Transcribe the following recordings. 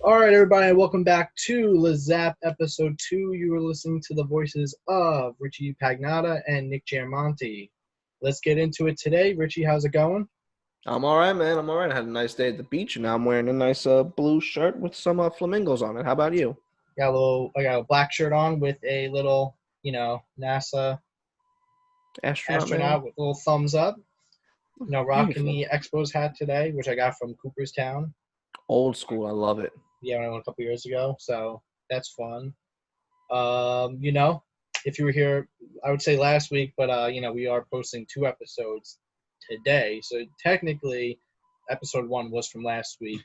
All right, everybody, and welcome back to Lazap Episode 2. You are listening to the voices of Richie Pagnotta and Nick Giamonti. Let's get into it today. Richie, how's it going? I'm all right, man. I'm all right. I had a nice day at the beach, and now I'm wearing a nice blue shirt with some flamingos on it. How about you? I got a black shirt on with a little, NASA Astronaut man. astronaut with a little thumbs up. Rocking Beautiful. the Expos hat today, which I got from Cooperstown. Old school. I love it. Yeah, when I went a couple years ago, so that's fun. If you were here, I would say last week, but we are posting 2 episodes today, so technically, episode 1 was from last week,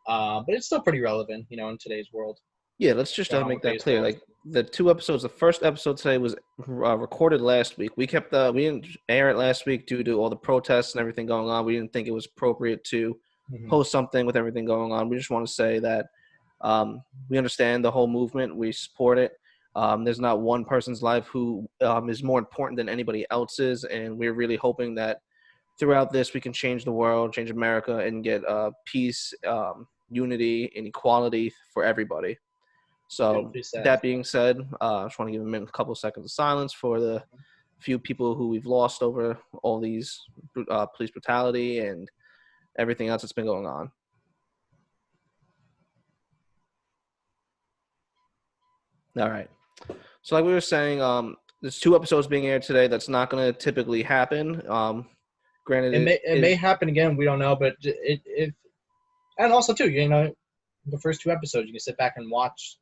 but it's still pretty relevant, in today's world. Yeah, let's just Going on make with that clear. baseball. Like the 2 episodes, the first episode today was recorded last week. We didn't air it last week due to all the protests and everything going on. We didn't think it was appropriate to Mm-hmm. post something with everything going on. We just want to say that we understand the whole movement. We support it. There's not one person's life who is more important than anybody else's, and we're really hoping that throughout this we can change the world, change America, and get peace, unity, and equality for everybody. So Beautifully said. that being said, I just want to give a couple of seconds of silence for the few people who we've lost over all these police brutality and everything else that's been going on. All right. So like we were saying, there's 2 episodes being aired today. That's not going to typically happen. Granted, It may happen again. We don't know, but and also too, the first 2 episodes you can sit back and watch,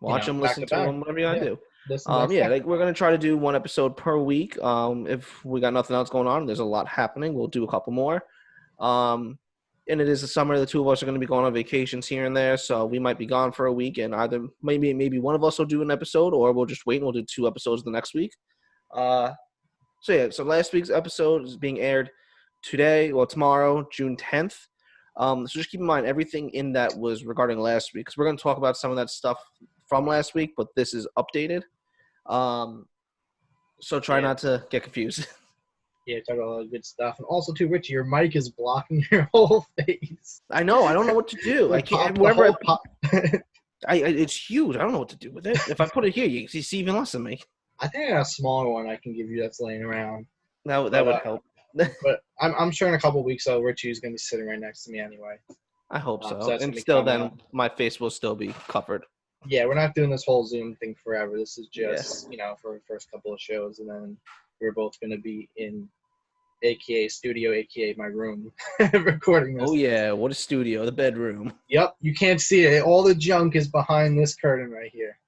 watch them, back listen to to back. them, whatever you gotta Yeah, do. listen back to Yeah, back. like we're gonna try to do 1 episode per week. If we got nothing else going on, there's a lot happening. We'll do a couple more. And it is the summer. The two of us are going to be going on vacations here and there, so we might be gone for a week. And either maybe one of us will do an episode, or we'll just wait and we'll do 2 episodes the next week. So last week's episode is being aired today, tomorrow, June 10th. So just keep in mind everything in that was regarding last week, because we're going to talk about some of that stuff from last week, but this is updated. So try not to get confused. Yeah, talk about a lot of good stuff. And also, too, Richie, your mic is blocking your whole face. I know. I don't know what to do. I can't. It's huge. I don't know what to do with it. If I put it here, you see even less of me. I think I got a smaller one I can give you that's laying around. That would help. But I'm sure in a couple of weeks, Richie's going to be sitting right next to me anyway. I hope so. So and still, then my face will still be covered. Yeah, we're not doing this whole Zoom thing forever. This is just, for the first couple of shows, and then we're both going to be in AKA studio, AKA my room, recording this. Oh, yeah. What a studio. The bedroom. Yep. You can't see it. All the junk is behind this curtain right here.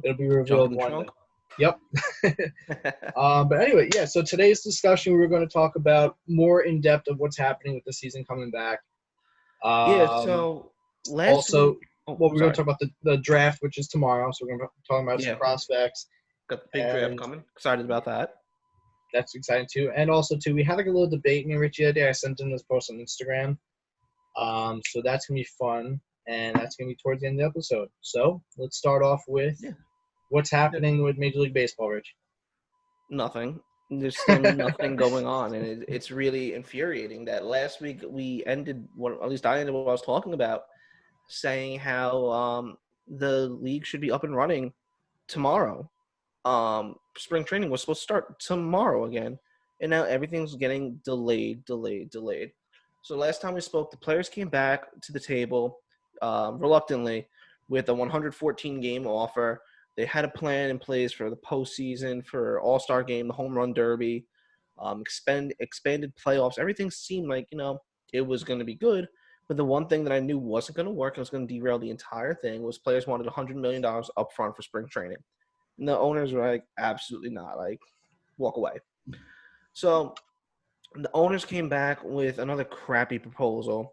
It'll be revealed one day. Yep. But anyway, yeah, so today's discussion, we're going to talk about more in depth of what's happening with the season coming back. So last week, we're going to talk about the draft, which is tomorrow. So we're going to be talking about some prospects. Got the big draft coming. Excited about that. That's exciting too. And also too, we had like a little debate, me and Richie the other day. I sent in this post on Instagram. So that's gonna be fun, and that's gonna be towards the end of the episode. So let's start off with what's happening with Major League Baseball, Rich. Nothing. There's still nothing going on, and it's really infuriating that last week we ended, at least I ended what I was talking about, saying how the league should be up and running tomorrow. Spring training was supposed to start tomorrow again, and now everything's getting delayed. So last time we spoke, the players came back to the table reluctantly with a 114-game offer. They had a plan in place for the postseason, for All-Star Game, the Home Run Derby, expanded playoffs. Everything seemed like, it was going to be good. But the one thing that I knew wasn't going to work and was going to derail the entire thing was players wanted $100 million up front for spring training. And the owners were like, absolutely not. Like, walk away. So the owners came back with another crappy proposal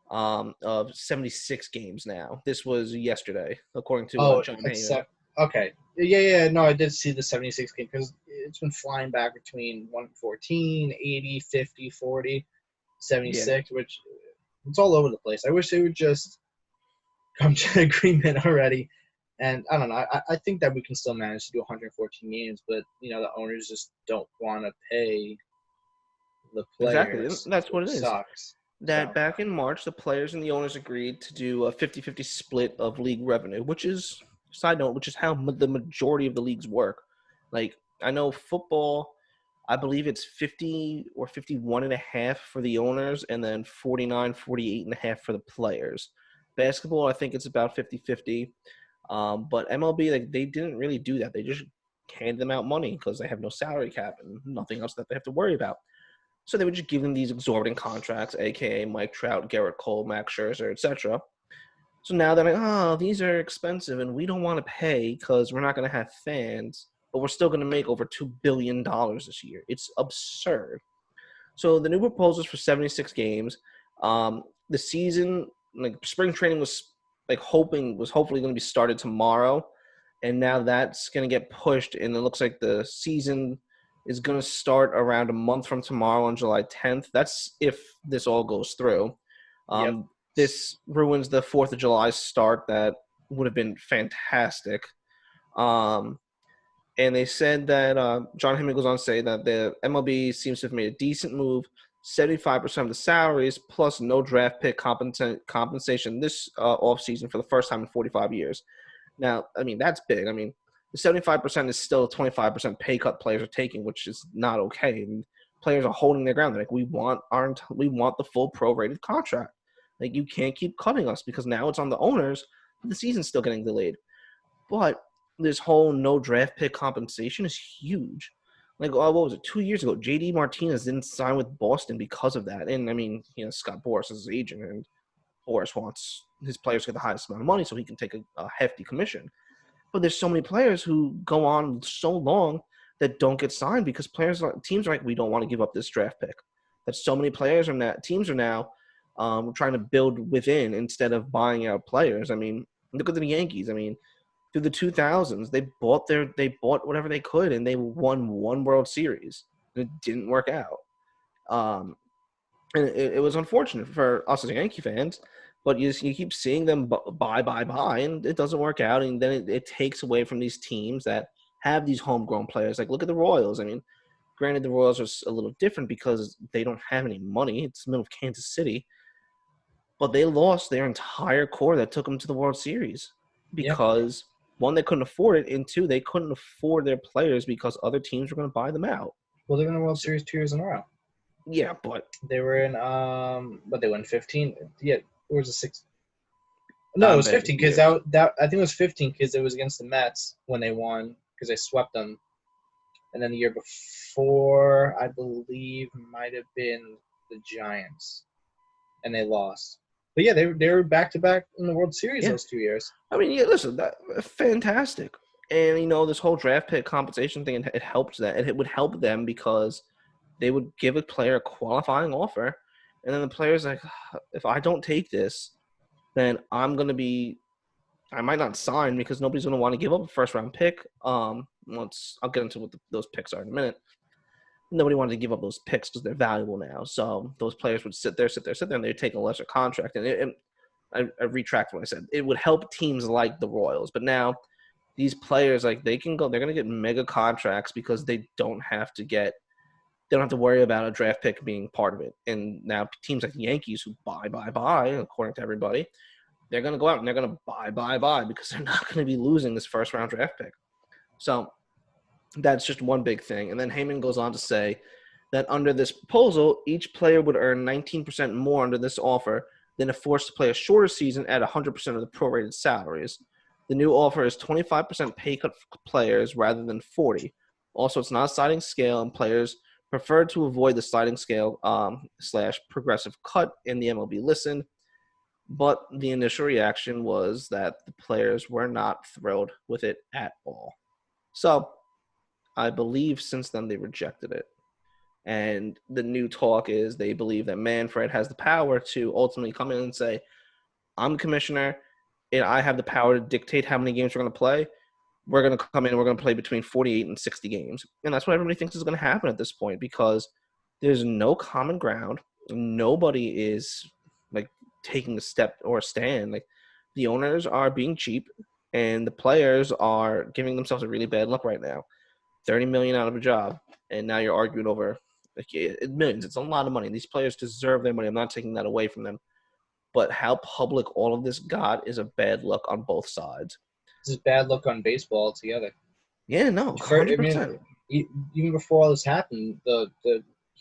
of 76 games now. This was yesterday, according to John Heyman. Okay. Yeah. No, I did see the 76 game because it's been flying back between 114, 80, 50, 40, 76, which it's all over the place. I wish they would just come to an agreement already. And I don't know. I think that we can still manage to do 114 games, but the owners just don't want to pay the players. Exactly. That's what it is. Sucks. that So back in March, the players and the owners agreed to do a 50-50 split of league revenue, which is, side note, which is how the majority of the leagues work. Like, I know football, I believe it's 50 or 51 and a half for the owners and then 49, 48 and a half for the players. Basketball, I think it's about 50-50. But MLB, like, they didn't really do that. They just handed them out money because they have no salary cap and nothing else that they have to worry about. So they would just give them these exorbitant contracts, aka Mike Trout, Garrett Cole, Max Scherzer, etc. So now they're like, oh, these are expensive and we don't want to pay because we're not going to have fans, but we're still going to make over $2 billion this year. It's absurd. So the new proposals for 76 games. The season, like spring training was hopefully going to be started tomorrow, and now that's going to get pushed, and it looks like the season is going to start around a month from tomorrow on July 10th. That's if this all goes through. yep, This ruins the 4th of July start that would have been fantastic. Um, and they said that John Heyman goes on to say that the MLB seems to have made a decent move. 75% of the salaries plus no draft pick compensation this offseason for the first time in 45 years. Now, I mean, that's big. I mean, the 75% is still a 25% pay cut players are taking, which is not okay. I mean, players are holding their ground. They're like, we want the full prorated contract. Like, you can't keep cutting us because now it's on the owners, but the season's still getting delayed. But this whole no draft pick compensation is huge. Like, what was it? 2 years ago, JD Martinez didn't sign with Boston because of that. And I mean, Scott Boras is his agent, and Boras wants his players to get the highest amount of money so he can take a hefty commission. But there's so many players who go on so long that don't get signed because teams are like, we don't want to give up this draft pick. That so many teams are now trying to build within instead of buying out players. I mean, look at the Yankees. I mean, through the 2000s, they bought whatever they could, and they won one World Series. It didn't work out, and it was unfortunate for us as Yankee fans. But you keep seeing them buy, and it doesn't work out, and then it takes away from these teams that have these homegrown players. Like, look at the Royals. I mean, granted, the Royals are a little different because they don't have any money. It's the middle of Kansas City, but they lost their entire core that took them to the World Series yep. because one, they couldn't afford it, and two, they couldn't afford their players because other teams were going to buy them out. Well, they're in the World Series 2 years in a row. Yeah, but They were in but they won 15. Yeah, or was it 6? No, it was 15 because that I think it was 15 because it was against the Mets when they won because they swept them, and then the year before I believe might have been the Giants, and they lost. But yeah, they were back to back in the World Series yeah. those 2 years. I mean, yeah, listen, that fantastic. And this whole draft pick compensation thing, it helped that. And it would help them because they would give a player a qualifying offer, and then the player's like, if I don't take this, then I might not sign because nobody's going to want to give up a first round pick. I'll get into what those picks are in a minute. Nobody wanted to give up those picks because they're valuable now. So those players would sit there, and they'd take a lesser contract. And I retract what I said. It would help teams like the Royals. But now these players, like, they're going to get mega contracts because they don't have to worry about a draft pick being part of it. And now teams like the Yankees who buy, according to everybody, they're going to go out and they're going to buy because they're not going to be losing this first round draft pick. So that's just one big thing. And then Heyman goes on to say that under this proposal, each player would earn 19% more under this offer than if forced to play a shorter season at 100% of the prorated salaries. The new offer is 25% pay cut for players rather than 40. Also, it's not a sliding scale, and players prefer to avoid the sliding scale / progressive cut in the MLB listen. But the initial reaction was that the players were not thrilled with it at all. So I believe since then they rejected it. And the new talk is they believe that Manfred has the power to ultimately come in and say, I'm the commissioner, and I have the power to dictate how many games we're going to play. We're going to come in and we're going to play between 48 and 60 games. And that's what everybody thinks is going to happen at this point because there's no common ground. Nobody is, like, taking a step or a stand. Like, the owners are being cheap, and the players are giving themselves a really bad look right now. $30 million out of a job, and now you're arguing over Like millions. It's a lot of money. These players deserve their money. I'm not taking that away from them. But how public all of this got is a bad look on both sides. This is bad luck on baseball altogether. Yeah, no, I mean, 100%. even before all this happened, the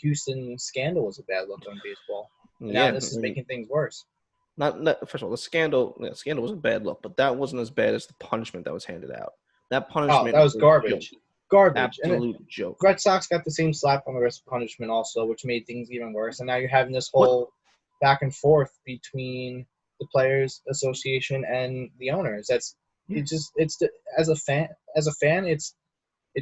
Houston scandal was a bad look on baseball, and now Yeah, this is making things worse. not first of all, the scandal was a bad look, but that wasn't as bad as the punishment that was handed out. That Oh, punishment that was was a joke, garbage. Garbage. And absolute joke. Red Sox got the same slap on the wrist punishment also, which made things even worse. And now you're having this What? whole back and forth between the players association and the owners. As a fan, it's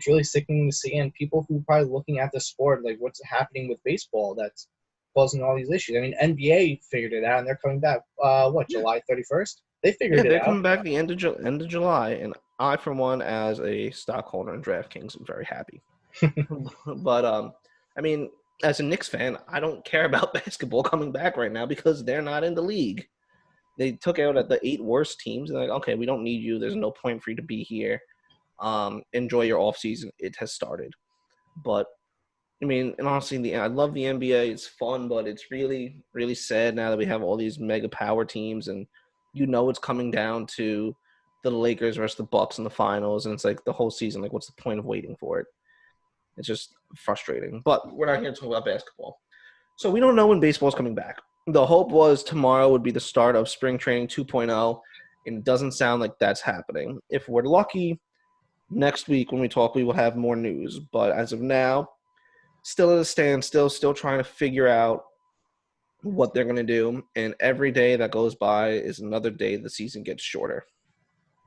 really sickening to see, and people who are probably looking at the sport, like what's happening with baseball that's causing all these issues. I mean, NBA figured it out, and they're coming back. Yeah. July 31st? They Yeah, figured it they're out. coming back the end of July, and I, for one, as a stockholder in DraftKings, am very happy. But I mean, as a Knicks fan, I don't care about basketball coming back right now because they're not in the league. They took out at the 8 worst teams, and they're like, okay, we don't need you. There's no point for you to be here. Enjoy your off season. It has started. But I mean, and honestly, I love the NBA. It's fun, but it's really, really sad now that we have all these mega power teams, and it's coming down to the Lakers versus the Bucks in the finals, and it's like the whole season. Like, what's the point of waiting for it? It's just frustrating. But we're not here to talk about basketball, so we don't know when baseball's coming back. The hope was tomorrow would be the start of spring training 2.0, and it doesn't sound like that's happening. If we're lucky, next week when we talk, we will have more news. But as of now, still at a standstill, still trying to figure out what they're going to do. And every day that goes by is another day the season gets shorter.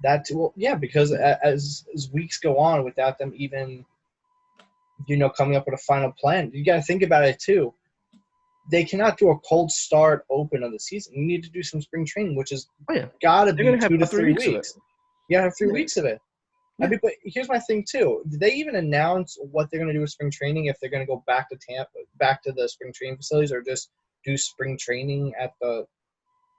Because as weeks go on without them even, coming up with a final plan, you got to think about it too. They cannot do a cold start open of the season. You need to do some spring training, which is got to be 2 to 3 weeks. You got to have 3 weeks of it. Yeah. I mean, but here's my thing too. Did they even announce what they're going to do with spring training? If they're going to go back to Tampa, back to the spring training facilities, or just do spring training at the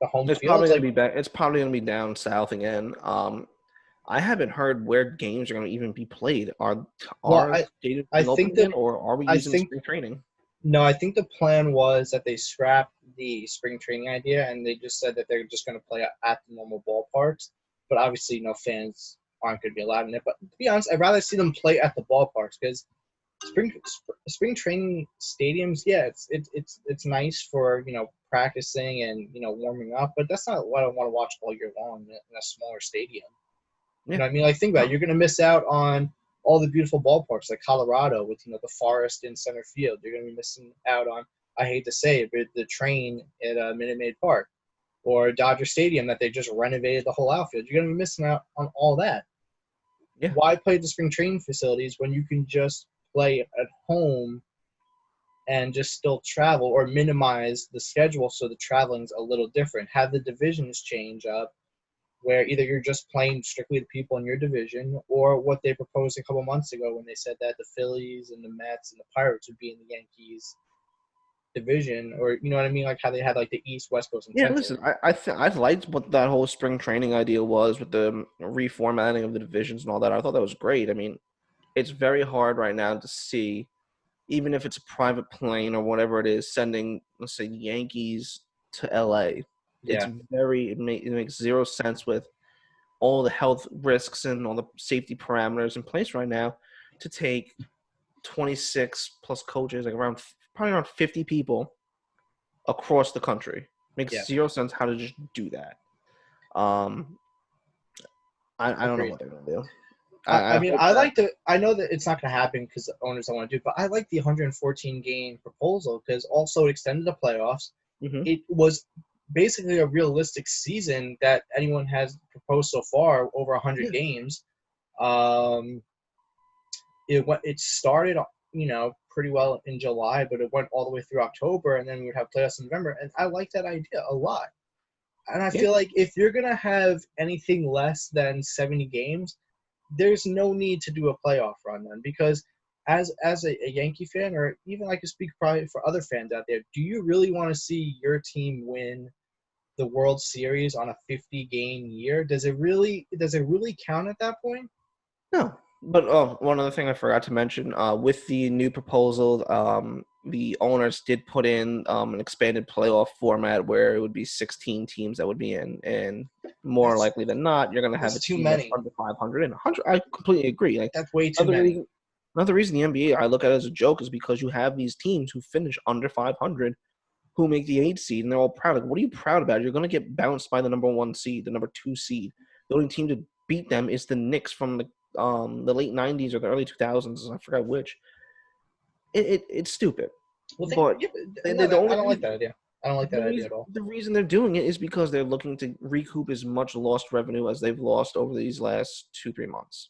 home field? Probably going to be back. It's probably going to be down south again. I haven't heard where games are going to even be played. Are stadiums open again, or are we using spring training? No, I think the plan was that they scrapped the spring training idea, and they just said that they're just going to play at the normal ballparks. But obviously, fans aren't going to be allowed in it. But to be honest, I'd rather see them play at the ballparks because spring training stadiums, it's nice for practicing and warming up, but that's not what I want to watch all year long in a smaller stadium. Yeah. You know what I mean? Like, think about it. You're going to miss out on all the beautiful ballparks like Colorado with the forest in center field. You're going to be missing out on, I hate to say it, but the train at Minute Maid Park or Dodger Stadium that they just renovated the whole outfield. You're going to be missing out on all that. Yeah. Why play the spring training facilities when you can just play at home and just still travel, or minimize the schedule so the traveling's a little different? Have the divisions change up where either you're just playing strictly the people in your division, or what they proposed a couple months ago when they said that the Phillies and the Mets and the Pirates would be in the Yankees division, or you know what I mean, like how they had like the East, West Coast, and Central. Listen, I liked what that whole spring training idea was with the reformatting of the divisions and all that. I thought that was great. I mean, it's very hard right now to see, even if it's a private plane or whatever it is, sending, let's say, Yankees to LA. Yeah. It makes zero sense with all the health risks and all the safety parameters in place right now to take 26 plus coaches, like probably around 50 people across the country. Makes zero sense how to just do that. I don't know what they're going to do. I know that it's not going to happen because the owners don't want to do it, but I like the 114 game proposal because also it extended the playoffs. Mm-hmm. It was basically a realistic season that anyone has proposed so far, over 100 games. It started, pretty well in July, but it went all the way through October, and then we would have playoffs in November. And I like that idea a lot. And I feel like if you're going to have anything less than 70 games, there's no need to do a playoff run then, because as a Yankee fan, or even I could speak probably for other fans out there, do you really want to see your team win the World Series on a 50-game year? Does it really count at that point? No. But one other thing I forgot to mention, with the new proposal, the owners did put in an expanded playoff format where it would be 16 teams that would be in, and more That's likely than not, you're going to have that's a too team that's many. under 500 and 100. I completely agree. Like That's way too another many. reason, another reason the NBA I look at it as a joke is because you have these teams who finish under 500 who make the 8 seed, and they're all proud. Like, what are you proud about? You're going to get bounced by the number 1 seed, the number 2 seed. The only team to beat them is the Knicks from the late '90s or the early 2000s. I forgot which. It's stupid, Well, but yeah, the I only don't like reason that idea. I don't like that idea at all. the reason they're doing it is because they're looking to recoup as much lost revenue as they've lost over these last 2-3 months.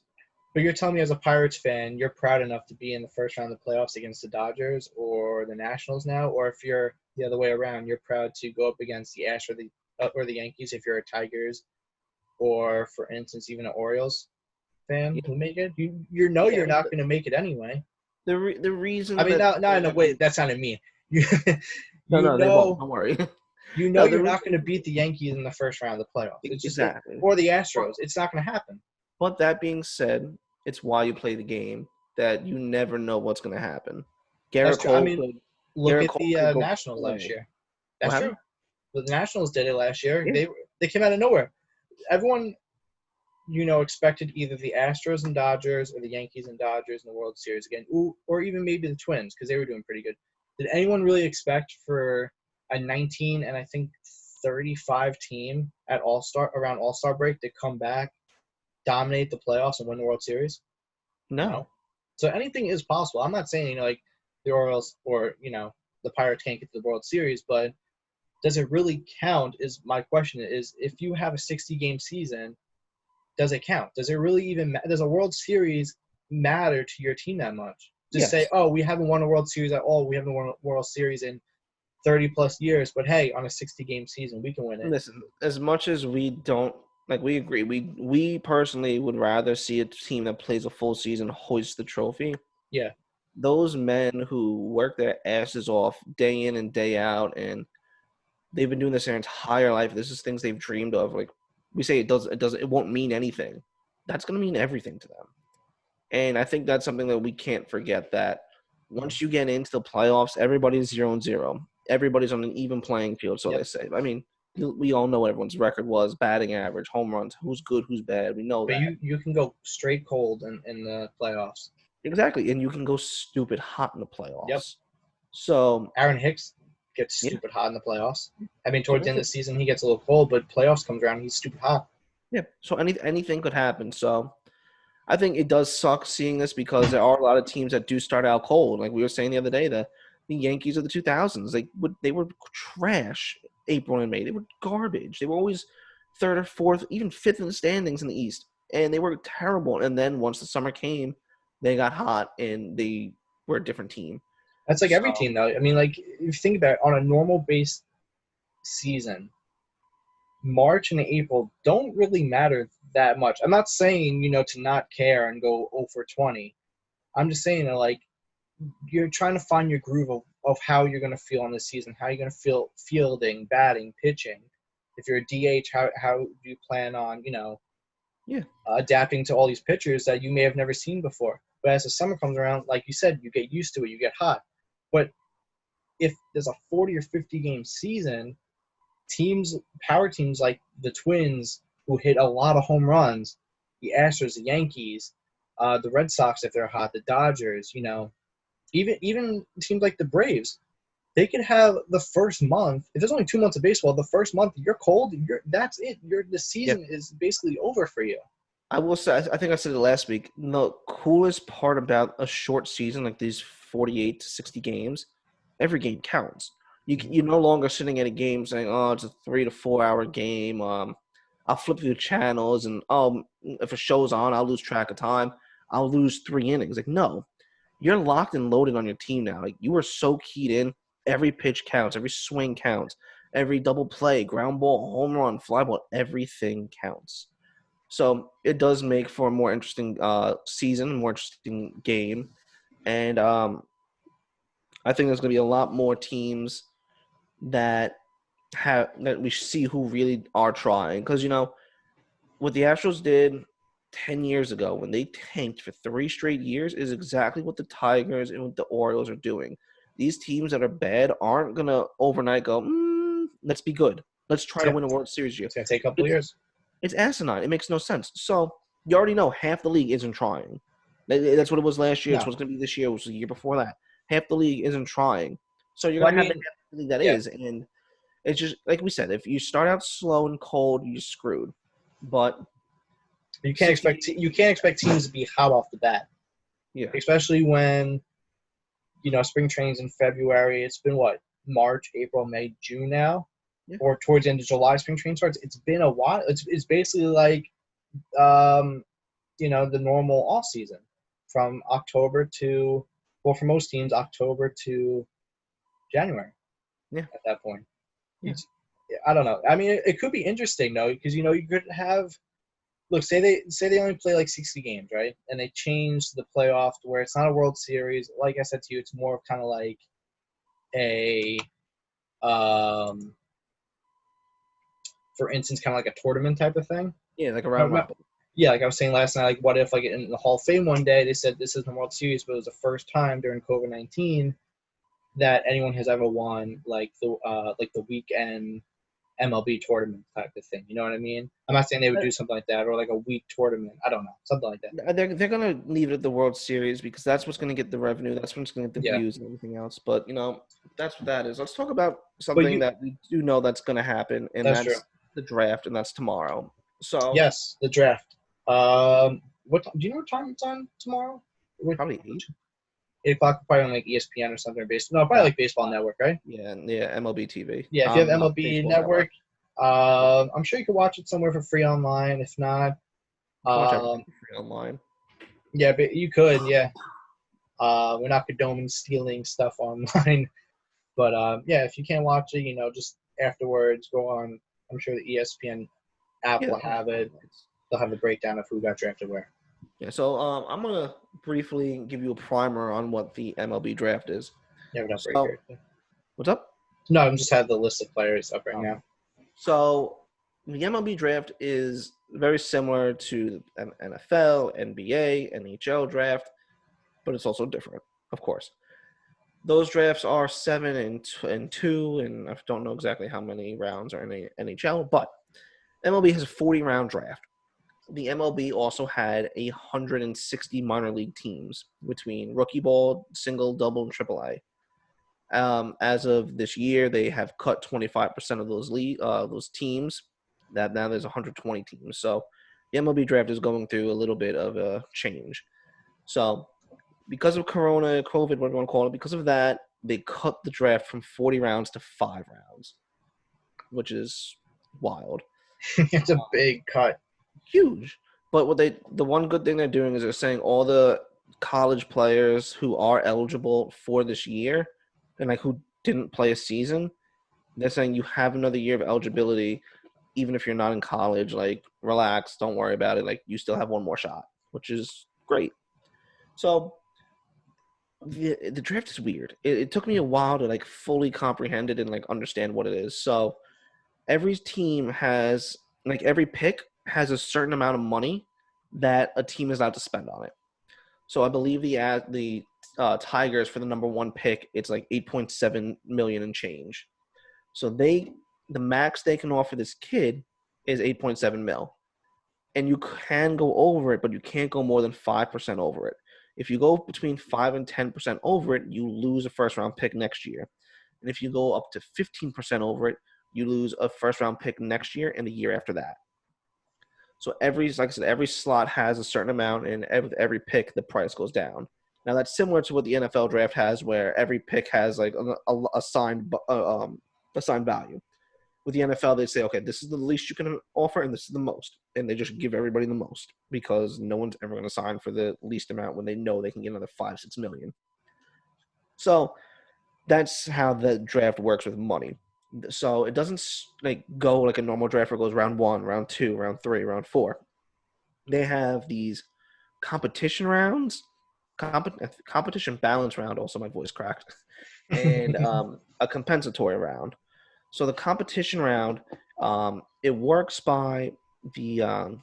But you're telling me as a Pirates fan, you're proud enough to be in the first round of the playoffs against the Dodgers or the Nationals now, or if you're the other way around, you're proud to go up against the Astros or the Yankees if you're a Tigers or, for instance, even an Orioles fan Yeah, who make it. You know yeah. you're not going to make it anyway. The I reason mean, that no, wait, that sounded mean. You you no, they won't. know Don't worry. you know No, the you're not reason going to beat the Yankees in the first round of the playoffs. It's just exactly. or the But Astros. It's not going to happen. But that being said, it's why you play the game that you never know what's going to happen. That's Garrett true. I Cole mean, could look Garrett at Cole the could go Nationals last play. year. What That's true. happened? The Nationals did it last year. Yeah, They came out of nowhere. Everyone, expected either the Astros and Dodgers or the Yankees and Dodgers in the World Series again, or even maybe the Twins because they were doing pretty good. Did anyone really expect for a 19 and I think 35 team at All Star break to come back, dominate the playoffs, and win the World Series? no. No. So anything is possible. I'm not saying like the Orioles or the Pirates can't get to the World Series, but does it really count? Is my question is if you have a 60 game season, does it count? Does it really even does a World Series matter to your team that much? Just say, Yes. oh, we haven't won a World Series at all. We haven't won a World Series in 30 plus years, but hey, on a 60 game season, we can win it. Listen, as much as we don't like, we agree. We personally would rather see a team that plays a full season hoist the trophy. Yeah, Those men who work their asses off day in and day out, and they've been doing this their entire life. This is things they've dreamed of. Like we say, it won't mean anything. That's going to mean everything to them. And I think that's something that we can't forget that once you get into the playoffs, everybody's 0-0. Everybody's on an even playing field, so yep. they say. I mean, we all know what everyone's record was, batting average, home runs, who's good, who's bad. We know But that. you can go straight cold in the playoffs. Exactly. And you can go stupid hot in the Yep. playoffs. So, Aaron Hicks gets yeah. stupid hot in the playoffs. I mean, towards the end of the season, he gets a little cold, but playoffs comes around, he's stupid hot. Yeah. So anything could happen. So I think it does suck seeing this because there are a lot of teams that do start out cold. Like we were saying the other day, the Yankees of the 2000s, they were trash April and May. They were garbage. They were always third or fourth, even fifth in the standings in the East, and they were terrible. And then once the summer came, they got hot and they were a different team. That's like every So team, though. I mean, like, if you think about it, on a normal base season, March and April don't really matter that much. I'm not saying, to not care and go 0 for 20. I'm just saying that, like, you're trying to find your groove of how you're going to feel in the season, how you're going to feel fielding, batting, pitching. If you're a DH, how do you plan on, yeah, adapting to all these pitchers that you may have never seen before? But as the summer comes around, like you said, you get used to it, you get hot. But if there's a 40 or 50 game season, power teams like the Twins, who hit a lot of home runs, the Astros, the Yankees, the Red Sox if they're hot, the Dodgers, even teams like the Braves, they could have the first month. If there's only 2 months of baseball, the first month you're cold. That's it. The yeah. season is basically over for you. I will say, I think I said it last week. The coolest part about a short season like these 48 to 60 games, every game counts. You're no longer sitting at a game saying, "Oh, it's a 3 to 4 hour game." I'll flip through channels, and if a show's on, I'll lose track of time. I'll lose 3 innings. Like, no, you're locked and loaded on your team now. Like, you are so keyed in. Every pitch counts. Every swing counts. Every double play, ground ball, home run, fly ball, everything counts. So it does make for a more interesting season, more interesting game, and I think there's going to be a lot more teams that we see who really are trying. Because what the Astros did 10 years ago when they tanked for 3 straight years is exactly what the Tigers and what the Orioles are doing. These teams that are bad aren't going to overnight go, let's be good. Let's try to win a World Series year. It's gonna take a couple of It's, years. it's asinine. It makes no sense. So you already know half the league isn't trying. That's what it was last year. It's No. what's going to be this year. It was the year before that. Half the league isn't trying. So you're Well, going I to have mean, the half of the league that yeah. is. And it's just, like we said, if you start out slow and cold, you're screwed. But You can't expect teams to be hot off the bat, yeah. especially when spring training's in February. It's been what, March, April, May, June now, or towards the end of July. Spring training starts. It's been a while. It's basically like the normal off season from October to, well, for most teams, October to January. Yeah. At that point. Yeah. I don't know. I mean, it could be interesting though, because you could have. Look, say they only play like 60 games, right? And they change the playoff to where it's not a World Series. Like I said to you, it's more of kind of like a, for instance, kind of like a tournament type of thing. Yeah, like a round robin. Yeah, like I was saying last night, like what if like in the Hall of Fame one day they said this is the World Series, but it was the first time during COVID-19 that anyone has ever won like the weekend MLB tournament type of thing. You know what I mean? I'm not saying they would do something like that or like a week tournament. I don't know, something like that. They're going to leave it at the World Series because that's what's going to get the revenue. That's what's going to get the views and everything else. But that's what that is. Let's talk about something that we do know that's going to happen, and that's the draft, and that's tomorrow. So yes, the draft. What do you know what time it's on tomorrow? Probably 8 o'clock, probably on like ESPN or something. Probably like Baseball Network, right? Yeah, MLB TV. Yeah, if you have MLB Network, I'm sure you can watch it somewhere for free online. If not, watch everything for free online. Yeah, but you could, yeah. We're not condoning stealing stuff online, but yeah, if you can't watch it, just afterwards go on. I'm sure the ESPN app will have it. They'll have a breakdown of who got drafted where. Yeah, so I'm gonna briefly give you a primer on what the MLB draft is. Yeah, we're not very good. What's up? No, I just have the list of players up right now. So the MLB draft is very similar to NFL, NBA, NHL draft, but it's also different, of course. Those drafts are 7 and 2, and I don't know exactly how many rounds are in the NHL, but MLB has a 40-round draft. The MLB also had 160 minor league teams between rookie ball, single, double, and triple A. As of this year, they have cut 25% of those teams. That now there's 120 teams. So the MLB draft is going through a little bit of a change. So because of COVID, what do you want to call it? Because of that, they cut the draft from 40 rounds to 5 rounds, which is wild. It's a big cut. Huge. But the one good thing they're doing is they're saying all the college players who are eligible for this year and like who didn't play a season, they're saying you have another year of eligibility even if you're not in college. Like, relax, don't worry about it. Like, you still have one more shot, which is great. So the draft is weird. It took me a while to like fully comprehend it and like understand what it is. So every team has like every pick has a certain amount of money that a team is allowed to spend on it. So I believe the Tigers for the number 1 pick, it's like 8.7 million and change. So the max they can offer this kid is 8.7 mil. And you can go over it, but you can't go more than 5% over it. If you go between 5 and 10% over it, you lose a first round pick next year. And if you go up to 15% over it, you lose a first round pick next year and the year after that. So like I said, every slot has a certain amount, and every pick, the price goes down. Now that's similar to what the NFL draft has, where every pick has like a assigned value. With the NFL, they say, okay, this is the least you can offer, and this is the most, and they just give everybody the most because no one's ever going to sign for the least amount when they know they can get another 5-6 million. So that's how the draft works with money. So it doesn't like go like a normal draft where it goes round 1, round 2, round 3, round 4. They have these competition rounds, competition balance round. Also, my voice cracked, and a compensatory round. So the competition round, it works by the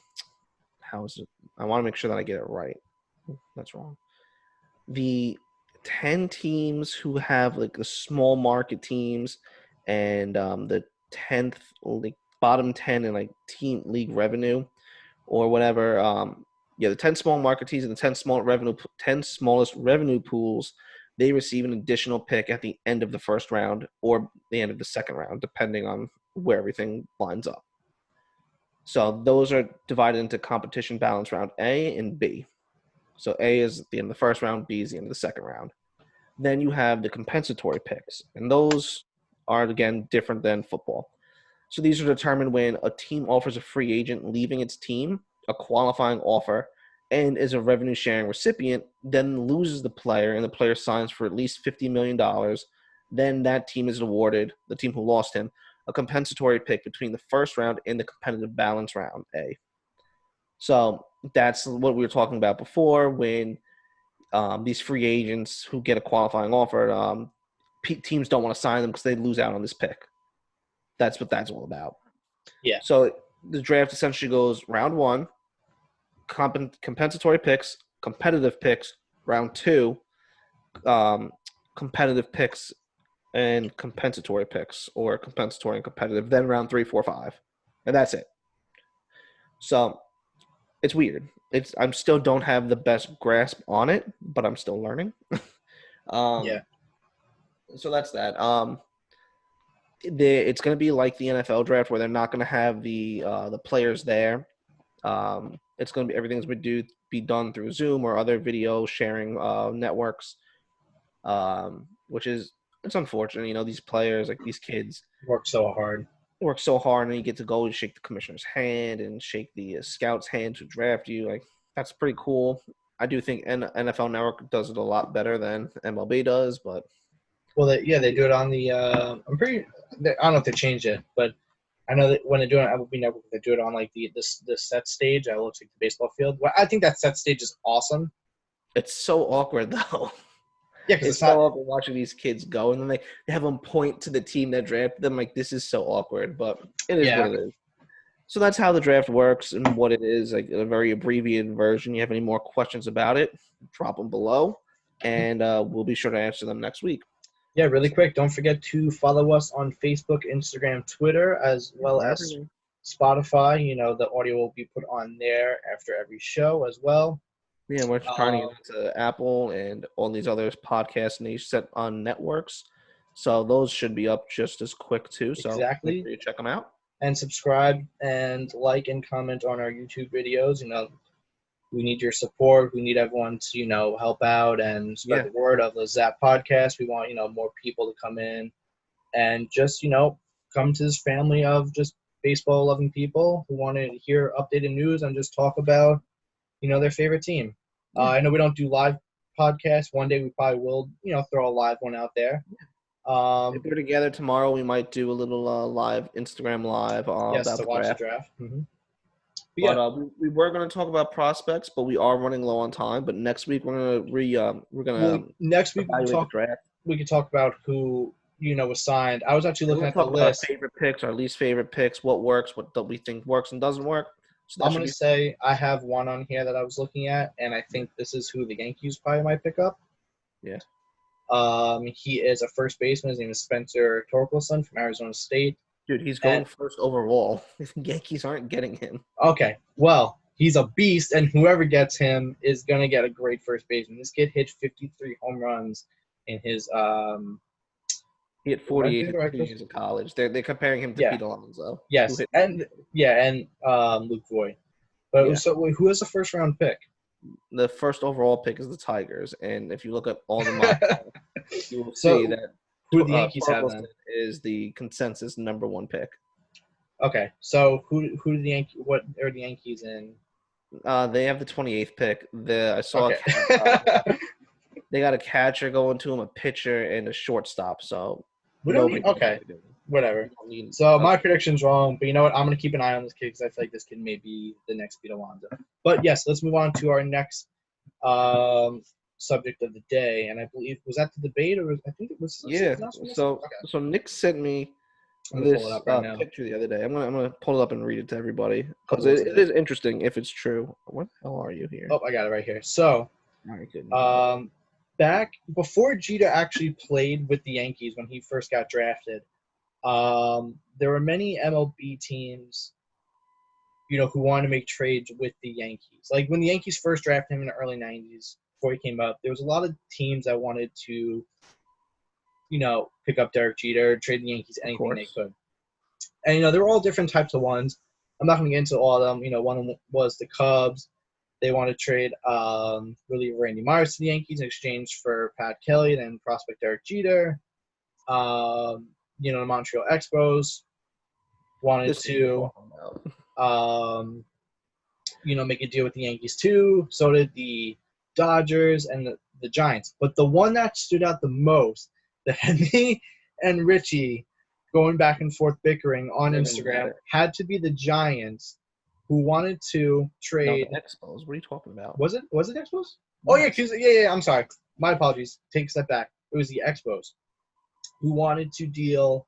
how is it? I want to make sure that I get it right. That's wrong. The 10 teams who have like the small market teams and the 10th, like bottom 10 in like team league revenue or whatever. The 10 small market teams and the 10 smallest revenue pools, they receive an additional pick at the end of the first round or the end of the second round, depending on where everything lines up. So those are divided into competition balance round A and B. So A is at the end of the first round, B is the end of the second round. Then you have the compensatory picks, and those are, again, different than football. So these are determined when a team offers a free agent leaving its team a qualifying offer and is a revenue-sharing recipient, then loses the player, and the player signs for at least $50 million. Then that team is awarded, the team who lost him, a compensatory pick between the first round and the competitive balance round A. So that's what we were talking about before when these free agents who get a qualifying offer, teams don't want to sign them because they lose out on this pick. That's what that's all about. Yeah. So the draft essentially goes round one, compensatory picks, competitive picks, round two, competitive picks, and compensatory picks, or compensatory and competitive, then round 3, 4, 5. And that's it. So it's weird. I still don't have the best grasp on it, but I'm still learning. Yeah. So that's that. It's going to be like the NFL draft where they're not going to have the players there. It's going to be everything's going to be done through Zoom or other video sharing networks, which is it's unfortunate. You know, these players, like these kids, Work so hard, and you get to go and shake the commissioner's hand and shake the scout's hand to draft you. Like that's pretty cool. I do think NFL Network does it a lot better than MLB does, but well, they do it on the. I'm pretty. I don't know if they changed it, but I know that when they do it on MLB Network, they do it on like the set stage that looks like the baseball field. Well, I think that set stage is awesome. it's so awkward though. Yeah, because It's it's not. so awkward watching these kids go, and then they have them point to the team that drafted them. Like, this is so awkward, but it is what it is. So that's how the draft works and what it is, like a very abbreviated version. You have any more questions about it, drop them below, and we'll be sure to answer them next week. Yeah, really quick. Don't forget to follow us on Facebook, Instagram, Twitter, as well as Spotify. You know, the audio will be put on there after every show as well. Yeah, we're trying to get into Apple and all these other podcasts and these set on networks. So those should be up just as quick too. So exactly. Make sure you check them out. And subscribe and like and comment on our YouTube videos. You know, we need your support. We need everyone to, you know, help out and spread the word of the Zap podcast. We want, you know, more people to come in and just, you know, come to this family of just baseball loving people who want to hear updated news and just talk about, you know, their favorite team. I know we don't do live podcasts. One day we probably will, you know, throw a live one out there. If we're together tomorrow, we might do a little live Instagram live yes, about to watch the draft. Mm-hmm. But we were going to talk about prospects, but we are running low on time. But next week we're gonna next week evaluate the draft. We could talk about who, you know, was signed. I was actually looking at the list. Our favorite picks, our least favorite picks, what works, what we think works and doesn't work. So I'm going to say I have one on here that I was looking at, and I think this is who the Yankees probably might pick up. Yeah. He is a first baseman. His name is Spencer Torkelson from Arizona State. Dude, he's going first overall. The Yankees aren't getting him. Okay, well, he's a beast, and whoever gets him is going to get a great first baseman. This kid hit 53 home runs in his he had 48 years in college. They're comparing him to Pete Alonso. Yes, and Luke Voigt. But so wait, who has the first round pick? The first overall pick is the Tigers, and if you look at all the mock, you will see that who the Yankees have then is the consensus number one pick. Okay, so who do the Yankees? What are the Yankees in? They have the 28th pick. I saw they got a catcher going to him, a pitcher, and a shortstop. So whatever. So my prediction's wrong, but you know what? I'm gonna keep an eye on this kid because I feel like this kid may be the next Pete Alonso. But yes, let's move on to our next subject of the day, and I believe was that the debate or I think it was. So Nick sent me I'm gonna pull it this up right now. picture the other day. I'm gonna pull it up and read it to everybody because Couple of it is interesting if it's true. Where the hell are you here? Oh, I got it right here. So, I couldn't find it. back before Jeter actually played with the Yankees when he first got drafted, there were many MLB teams, who wanted to make trades with the Yankees. Like when the Yankees first drafted him in the early '90s, before he came up, there was a lot of teams that wanted to, pick up Derek Jeter, trade the Yankees anything they could. And they were all different types of ones. I'm not going to get into all of them. One was the Cubs. They want to trade reliever Randy Myers to the Yankees in exchange for Pat Kelly and prospect Derek Jeter. The Montreal Expos wanted to, make a deal with the Yankees too. So did the Dodgers and the Giants. But the one that stood out the most, that had me and Richie going back and forth bickering on Instagram, had to be the Giants, who wanted to trade. No, the Expos. What are you talking about? Was it Expos? Yes. Oh yeah, because I'm sorry. My apologies. Take a step back. It was the Expos who wanted to deal.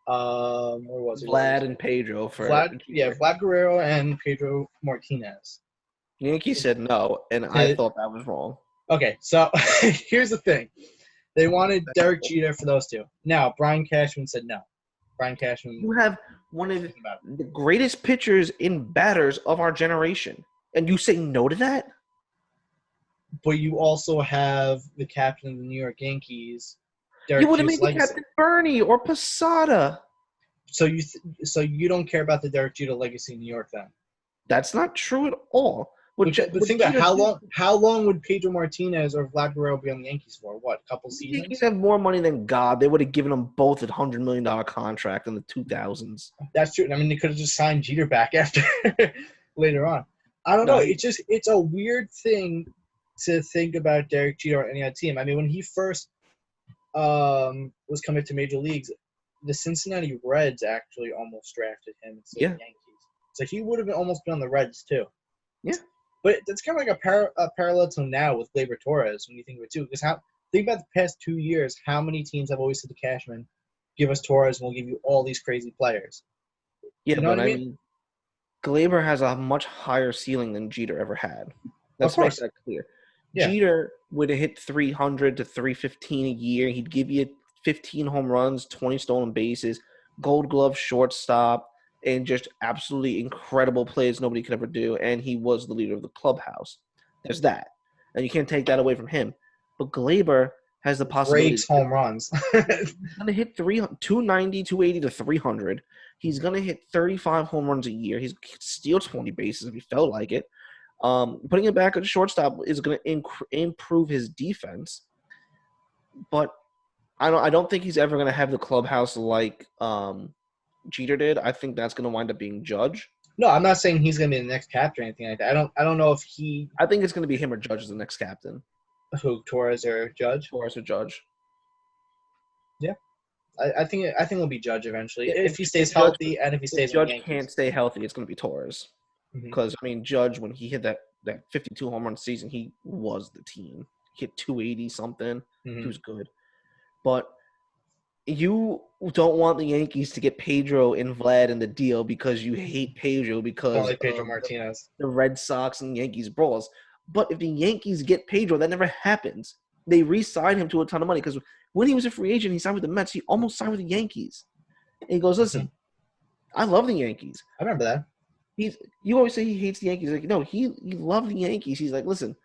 Where was it? Vlad and Pedro for Vlad Guerrero and Pedro Martinez. The Yankees said no, and I thought that was wrong. Okay, so here's the thing. They wanted Derek Jeter for those two. Now, Brian Cashman said no. Brian Cashman. You have one of the greatest pitchers and batters of our generation, and you say no to that? But you also have the captain of the New York Yankees, Derek Jeter. You would have made the captain Bernie or Posada. So you don't care about the Derek Jeter legacy in New York then? That's not true at all. But think about how long would Pedro Martinez or Vlad Guerrero be on the Yankees for? What, a couple seasons? The Yankees have more money than God. They would have given them both a $100 million contract in the 2000s. That's true. I mean, they could have just signed Jeter back after later on. I don't know. It's a weird thing to think about Derek Jeter on any other team. I mean, when he first was coming to major leagues, the Cincinnati Reds actually almost drafted him instead of the Yankees. So he would have almost been on the Reds too. Yeah. But it's kind of like a parallel to now with Gleyber Torres when you think of it too. Because think about the past 2 years, how many teams have always said to Cashman, "Give us Torres, and we'll give you all these crazy players." Yeah, you know but I mean, Gleyber has a much higher ceiling than Jeter ever had. Let's make that clear. Yeah. Jeter would have hit 300 to 315 a year. He'd give you 15 home runs, 20 stolen bases, Gold Glove shortstop, and just absolutely incredible plays nobody could ever do. And he was the leader of the clubhouse. There's that. And you can't take that away from him. But Gleyber has the possibility. Breaks home runs. He's going to hit 290, 280 to 300. He's going to hit 35 home runs a year. He's steal 20 bases if he felt like it. Putting it back at the shortstop is going to improve his defense. But I don't think he's ever going to have the clubhouse like Jeter did. I think that's going to wind up being Judge. No, I'm not saying he's going to be the next captain or anything like that. I don't know if he. I think it's going to be him or Judge as the next captain. Who, Torres or Judge? Torres or Judge. Yeah, I think it'll be Judge eventually if he stays healthy and if he stays. If Judge can't stay healthy, it's going to be Torres. Because Judge, when he hit that 52 home run season, he was the team. He hit 280 something. He was good. But you don't want the Yankees to get Pedro and Vlad in the deal because you hate Pedro because like Pedro Martinez. The Red Sox and Yankees brawls. But if the Yankees get Pedro, that never happens. They re-sign him to a ton of money because when he was a free agent, he signed with the Mets. He almost signed with the Yankees. And he goes, listen, I love the Yankees. I remember that. You always say he hates the Yankees. Like, no, he loved the Yankees. He's like, listen,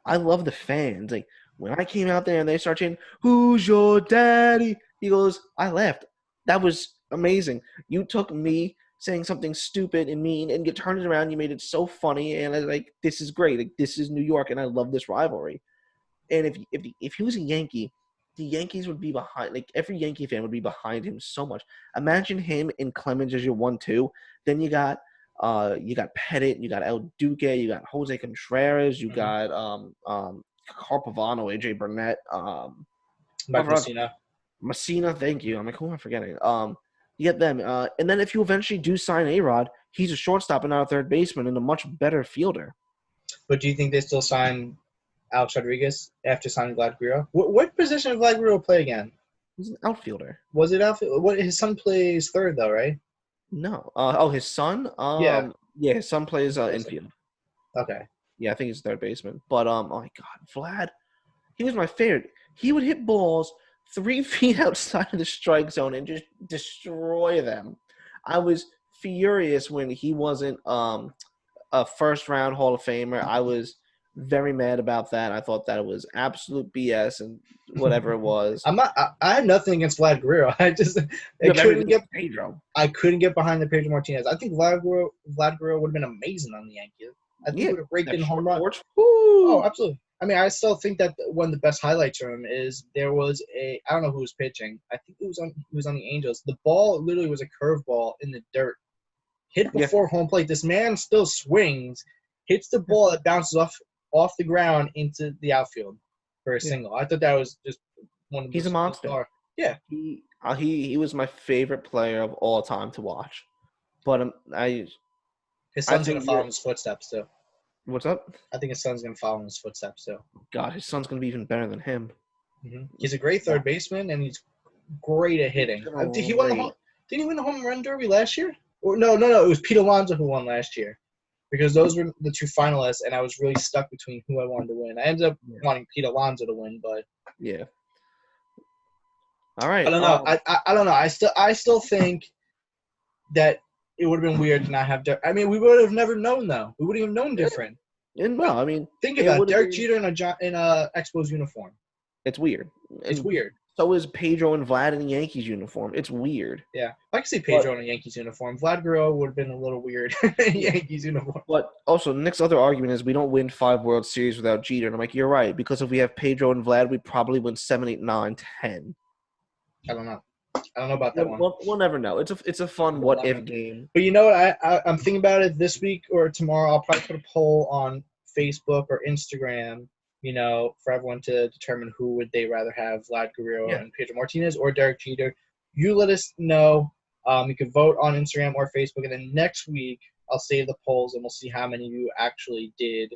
I love the fans. Like, when I came out there and they started chanting, "Who's your daddy?" He goes, I laughed. That was amazing. You took me saying something stupid and mean, and you turned it around. You made it so funny, and I was like, this is great. Like, this is New York, and I love this rivalry. And if he was a Yankee, the Yankees would be behind. Like, every Yankee fan would be behind him so much. Imagine him and Clemens as your 1-2. Then you got Pettit, you got El Duque, you got Jose Contreras, you got Carl Pavano, AJ Burnett, Mike Messina, thank you. I'm like, who am I forgetting? You get them. And then if you eventually do sign A-Rod, he's a shortstop and not a third baseman and a much better fielder. But do you think they still sign Alex Rodriguez after signing Vlad Guerrero? What position did Vlad Guerrero play again? He's an outfielder. Was it outfield? What his son plays third though, right? No. His son. Yeah. Yeah, his son plays Plays it. infield. Okay. Yeah, I think he's third baseman. But oh my God, Vlad, he was my favorite. He would hit balls 3 feet outside of the strike zone and just destroy them. I was furious when he wasn't a first round Hall of Famer. I was very mad about that. I thought that it was absolute BS and whatever it was. I'm not. I had nothing against Vlad Guerrero. You have everything with Pedro. I couldn't get behind the Pedro Martinez. I think Vlad Guerrero would have been amazing on the Yankees. I think he would have raked in home run. Oh, absolutely. I mean, I still think that one of the best highlights from him is there was I don't know who was pitching. I think he was on the Angels. The ball literally was a curveball in the dirt, hit before home plate. This man still swings, hits the ball that bounces off the ground into the outfield for a single. I thought that was just one of the. He's a monster. Yeah. He was my favorite player of all time to watch. But his son's going to follow in his footsteps, too. What's up? I think his son's going to follow in his footsteps, too. God, his son's going to be even better than him. Mm-hmm. He's a great third baseman, and he's great at hitting. Did he win the home run derby last year? Or, no. It was Pete Alonso who won last year. Because those were the two finalists, and I was really stuck between who I wanted to win. I ended up wanting Pete Alonso to win, but yeah. All right. I don't know. I don't know. I still think that it would have been weird to not have Derek. I mean, we would have never known though. We wouldn't have known different. No, I mean, think about Derek Jeter in a Expos uniform. It's weird. It's weird. So is Pedro and Vlad in the Yankees uniform. It's weird. Yeah, I can see Pedro in a Yankees uniform. Vlad Guerrero would have been a little weird in a Yankees uniform. But also, Nick's other argument is we don't win 5 World Series without Jeter. And I'm like, you're right. Because if we have Pedro and Vlad, we probably win 7, 8, 9, 10. I don't know about that one. We'll never know. It's a fun what-if game. But you know what? I'm thinking about it this week or tomorrow. I'll probably put a poll on Facebook or Instagram, for everyone to determine who would they rather have, Vlad Guerrero and Pedro Martinez or Derek Jeter. You let us know. You can vote on Instagram or Facebook. And then next week, I'll save the polls, and we'll see how many of you actually did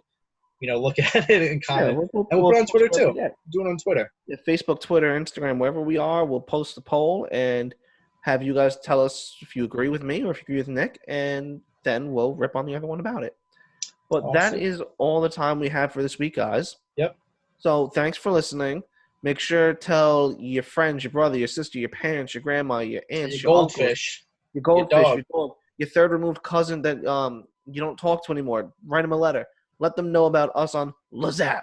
look at it and comment. Yeah, we'll put it on Twitter, too. Do it on Twitter. Yeah, Facebook, Twitter, Instagram, wherever we are, we'll post the poll and have you guys tell us if you agree with me or if you agree with Nick, and then we'll rip on the other one about it. But that is all the time we have for this week, guys. Yep. So thanks for listening. Make sure to tell your friends, your brother, your sister, your parents, your grandma, your aunts, your goldfish, uncles, your dog, your third removed cousin that you don't talk to anymore. Write them a letter. Let them know about us on Lazap.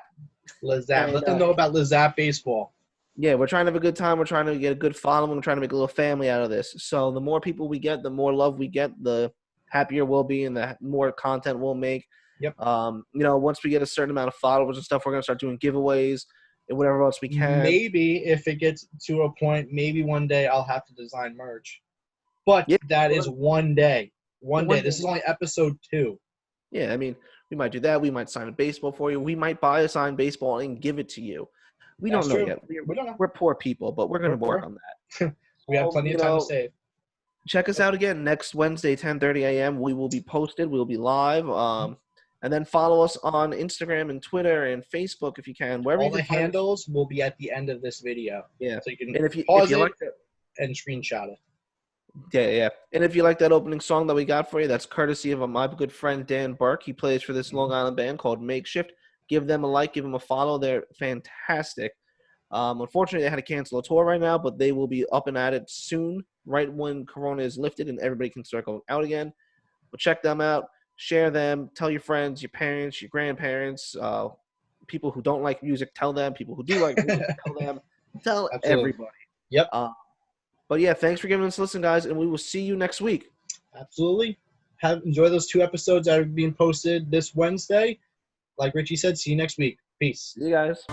Let them know about Lazap baseball. Yeah, we're trying to have a good time. We're trying to get a good following. We're trying to make a little family out of this. So the more people we get, the more love we get, the happier we'll be and the more content we'll make. Yep. Once we get a certain amount of followers and stuff, we're going to start doing giveaways and whatever else we can. Maybe if it gets to a point, maybe one day I'll have to design merch. But that is one day. One day. This is only episode 2. Yeah, I mean, we might do that. We might sign a baseball for you. We might buy a signed baseball and give it to you. We don't know yet. We don't know. We're poor people, but we're going to work on that. We have plenty of time to save. Check us out again next Wednesday, 10:30 a.m. We will be posted. We'll be live. And then follow us on Instagram and Twitter and Facebook if you can. All the handles will be at the end of this video. Yeah. So you can pause it and screenshot it. Yeah. And if you like that opening song that we got for you, that's courtesy of my good friend Dan Burke. He plays for this Long Island band called Makeshift. Give them a like. Give them a follow. They're fantastic. Unfortunately, they had to cancel a tour right now, but they will be up and at it soon, right when Corona is lifted and everybody can start going out again. But check them out. Share them. Tell your friends, your parents, your grandparents, people who don't like music, tell them. People who do like music, tell them. Tell everybody. Yep. But yeah, thanks for giving us a listen, guys, and we will see you next week. Absolutely. Enjoy those 2 episodes that are being posted this Wednesday. Like Richie said, see you next week. Peace. See you guys.